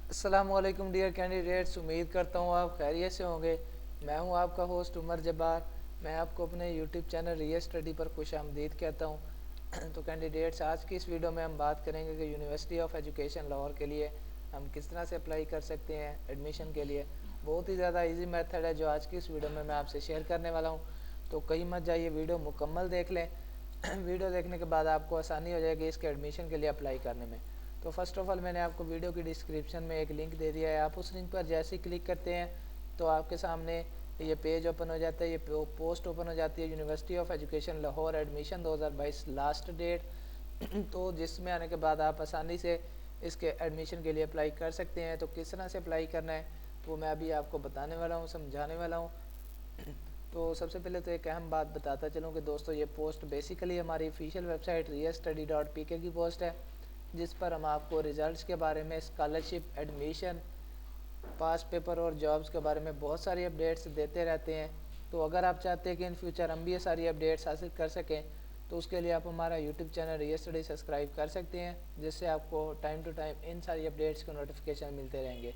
अस्सलामुअलैकुम dear candidates, उम्मीद करता हूँ आप खैरियत से होंगे। मैं हूँ आपका होस्ट उमर जब्बार। मैं आपको अपने यूट्यूब चैनल रियल स्टडी पर खुशामदीद कहता हूँ। तो कैंडिडेट्स, आज की इस वीडियो में हम बात करेंगे कि यूनिवर्सिटी ऑफ एजुकेशन लाहौर के लिए हम किस तरह से अप्लाई कर सकते हैं एडमिशन के लिए। बहुत ही ज़्यादा इजी मेथड है जो आज की इस वीडियो में मैं आपसे शेयर करने वाला हूँ। तो कहीं मत जाइए, वीडियो मुकम्मल देख लें। वीडियो देखने के बाद आपको आसानी हो जाएगी इसके एडमिशन के लिए अप्लाई करने में। तो फर्स्ट ऑफ़ ऑल मैंने आपको वीडियो की डिस्क्रिप्शन में एक लिंक दे दिया है। आप उस लिंक पर जैसे ही क्लिक करते हैं तो आपके सामने ये पेज ओपन हो जाता है, ये पोस्ट ओपन हो जाती है, university of education Lahore admission 2022 last date. तो जिसमें आने के बाद आप आसानी से इसके एडमिशन के लिए अप्लाई कर सकते हैं। तो किस तरह से अप्लाई करना है वो मैं अभी आपको बताने वाला हूँ, समझाने वाला हूँ। तो सबसे पहले तो एक अहम बात बताता चलूँ कि दोस्तों, ये पोस्ट बेसिकली हमारी ऑफिशियल वेबसाइट riystudy.pk की पोस्ट है, जिस पर हम आपको रिज़ल्ट्स के बारे में, स्कॉलरशिप, एडमिशन, पास पेपर और जॉब्स के बारे में बहुत सारी अपडेट्स देते रहते हैं। तो अगर आप चाहते हैं कि इन फ्यूचर हम भी ये सारी अपडेट्स हासिल कर सकें तो उसके लिए आप हमारा YouTube channel real study subscribe कर सकते हैं, जिससे आपको टाइम टू टाइम इन सारी अपडेट्स के नोटिफिकेशन मिलते रहेंगे।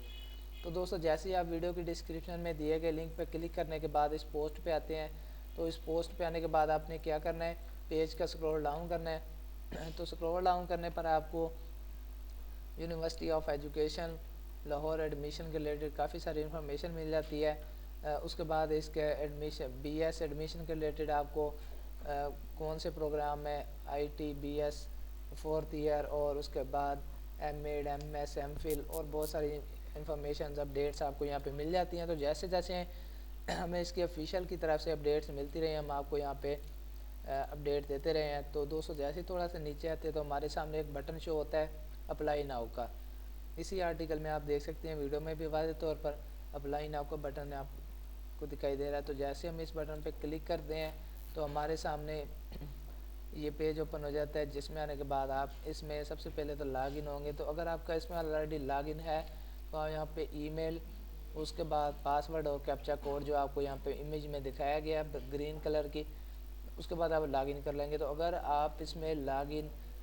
तो दोस्तों, जैसे ही आप वीडियो की डिस्क्रिप्शन में दिए गए लिंक पर क्लिक करने के बाद इस पोस्ट पे आते हैं, तो इस पोस्ट पे आने के बाद आपने क्या करना है, पेज का स्क्रॉल डाउन करना है। तो स्क्रॉल डाउन करने पर आपको university of education Lahore admission के रिलेटेड काफ़ी सारी इन्फॉर्मेशन मिल जाती है। उसके बाद इसके एडमिशन बीएस एडमिशन के रिलेटेड आपको कौन से प्रोग्राम में आईटी, बीएस, फोर्थ ईयर और उसके बाद एमएड, एमएस, एमफिल और बहुत सारी इन्फॉर्मेशन अपडेट्स आपको यहाँ पे मिल जाती हैं। तो जैसे जैसे हमें इसकी ऑफिशियल की तरफ से अपडेट्स मिलती रही, हम आपको यहाँ पे अपडेट देते रहे हैं। तो दोस्तों, जैसे ही थोड़ा सा नीचे आते हैं तो हमारे सामने एक बटन शो होता है अप्लाई नाउ का। इसी आर्टिकल में आप देख सकते हैं, वीडियो में भी वाज़ेह तौर पर अप्लाई नाउ का बटन आपको दिखाई दे रहा है। तो जैसे हम इस बटन पर क्लिक करते हैं तो हमारे सामने ये पेज ओपन हो जाता है, जिसमें आने के बाद आप इसमें सबसे पहले तो लॉगिन होंगे। तो अगर आपका इसमें ऑलरेडी लॉगिन है तो आप यहाँ पे ईमेल, उसके बाद पासवर्ड और कैप्चा कोड जो आपको यहाँ पे इमेज में दिखाया गया है ग्रीन कलर की, उसके बाद आप लॉगिन कर लेंगे। तो अगर आप इसमें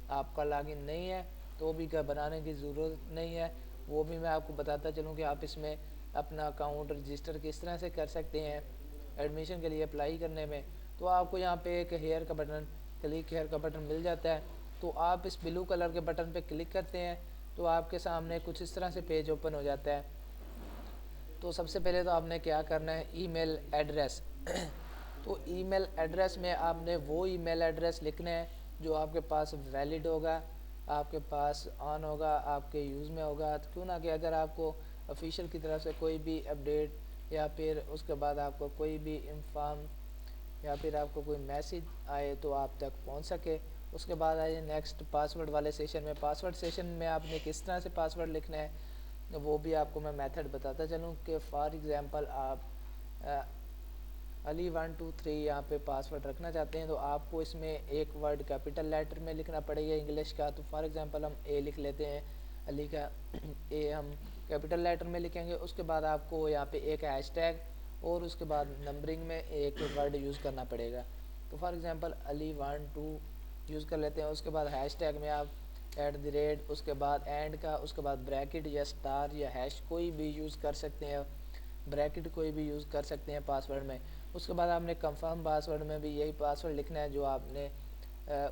आपका लॉगिन नहीं है तो भी घबराने की ज़रूरत नहीं है। वो भी मैं आपको बताता चलूँ कि आप इसमें अपना अकाउंट रजिस्टर किस तरह से कर सकते हैं एडमिशन के लिए अप्लाई करने में। तो आपको यहाँ पे एक हेयर का बटन, क्लिक हेयर का बटन मिल जाता है। तो आप इस ब्लू कलर के बटन पे क्लिक करते हैं तो आपके सामने कुछ इस तरह से पेज ओपन हो जाता है। तो सबसे पहले तो आपने क्या करना है, ईमेल एड्रेस। तो ईमेल एड्रेस में आपने वो ईमेल एड्रेस लिखना है जो आपके पास वैलिड होगा, आपके पास ऑन होगा, आपके यूज़ में होगा। तो क्यों ना कि अगर आपको ऑफिशियल की तरफ से कोई भी अपडेट या फिर उसके बाद आपको कोई भी इंफॉर्म या फिर आपको कोई मैसेज आए तो आप तक पहुंच सके। उसके बाद आइए नेक्स्ट पासवर्ड वाले सेशन में। पासवर्ड सेशन में आपने किस तरह से पासवर्ड लिखना है वो भी आपको मैं मेथड बताता चलूँ कि फॉर एग्ज़ाम्पल आप अली 123 यहाँ पे पासवर्ड रखना चाहते हैं तो आपको इसमें एक वर्ड कैपिटल लेटर में लिखना पड़ेगा इंग्लिश का। तो फॉर एग्ज़ाम्पल हम ए लिख लेते हैं, अली का ए हम कैपिटल लेटर में लिखेंगे। उसके बाद आपको यहाँ पे एक हैशटैग और उसके बाद नंबरिंग में एक वर्ड यूज़ करना पड़ेगा। तो फॉर एग्ज़ाम्पल अली 12 यूज़ कर लेते हैं। उसके बाद हैशटैग में आप @ उसके बाद एंड का, उसके बाद ब्रैकेट या स्टार या हैश कोई भी यूज़ कर सकते हैं, ब्रैकेट कोई भी यूज़ कर सकते हैं पासवर्ड में। उसके बाद आपने कंफर्म पासवर्ड में भी यही पासवर्ड लिखना है जो आपने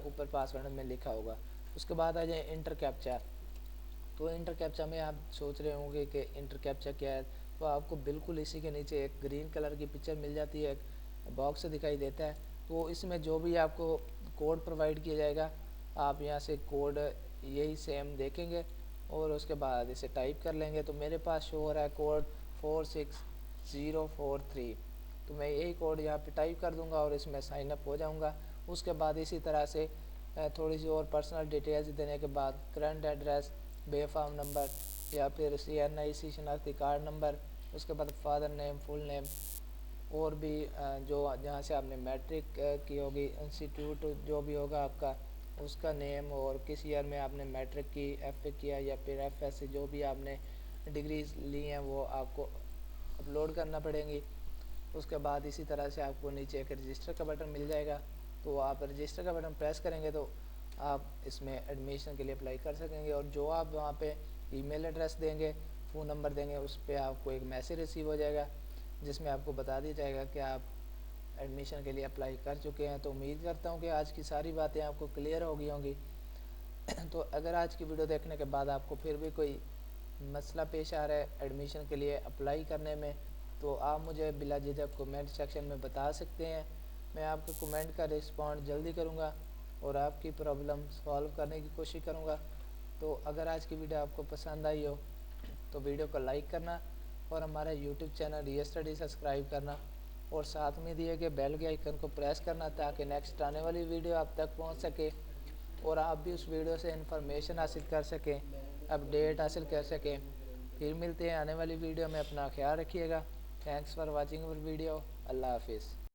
ऊपर पासवर्ड में लिखा होगा। उसके बाद आ जाए इंटर कैप्चा। तो इंटर कैप्चा में आप सोच रहे होंगे कि इंटर कैप्चा क्या है। तो आपको बिल्कुल इसी के नीचे एक ग्रीन कलर की पिक्चर मिल जाती है, एक बॉक्स दिखाई देता है। तो इसमें जो भी आपको कोड प्रोवाइड किया जाएगा, आप यहाँ से कोड यही सेम देखेंगे और उसके बाद इसे टाइप कर लेंगे। तो मेरे पास शो हो रहा है कोड 46043। तो मैं यही कोड यहाँ पे टाइप कर दूँगा और इसमें साइन अप हो जाऊँगा। उसके बाद इसी तरह से थोड़ी सी और पर्सनल डिटेल्स देने के बाद करंट एड्रेस, बेफाम नंबर या फिर CNIC शनाख्ती कार्ड नंबर, उसके बाद फादर नेम, फुल नेम और भी जो जहाँ से आपने मैट्रिक की होगी, इंस्टीट्यूट जो भी होगा आपका उसका नेम और किस ईयर में आपने मैट्रिक की, FA किया या फिर FSC जो भी आपने डिग्रीज ली हैं वो आपको अपलोड करना पड़ेंगी। उसके बाद इसी तरह से आपको नीचे एक रजिस्टर का बटन मिल जाएगा। तो आप रजिस्टर का बटन प्रेस करेंगे तो आप इसमें एडमिशन के लिए अप्लाई कर सकेंगे। और जो आप वहाँ पे ईमेल एड्रेस देंगे फ़ोन नंबर देंगे उस पर आपको एक मैसेज रिसीव हो जाएगा जिसमें आपको बता दिया जाएगा कि आप एडमिशन के लिए अप्लाई कर चुके हैं। तो उम्मीद करता हूँ कि आज की सारी बातें आपको क्लियर हो गई होंगी। तो अगर आज की वीडियो देखने के बाद आपको फिर भी कोई मसला पेश आ रहा है एडमिशन के लिए अप्लाई करने में, तो आप मुझे बिला झिझक कमेंट सेक्शन में बता सकते हैं। मैं आपके कमेंट का रिस्पॉन्ड जल्दी करूँगा और आपकी प्रॉब्लम सॉल्व करने की कोशिश करूँगा। तो अगर आज की वीडियो आपको पसंद आई हो तो वीडियो को लाइक करना और हमारा YouTube channel real study subscribe करना और साथ में दिए गए बेल के आइकन को प्रेस करना ताकि नेक्स्ट आने वाली वीडियो आप तक पहुंच सके और आप भी उस वीडियो से इंफॉर्मेशन हासिल कर सकें, अपडेट हासिल कर सकें। फिर मिलते हैं आने वाली वीडियो में। अपना ख्याल रखिएगा। Thanks for watching our video. अल्लाह हाफिज़।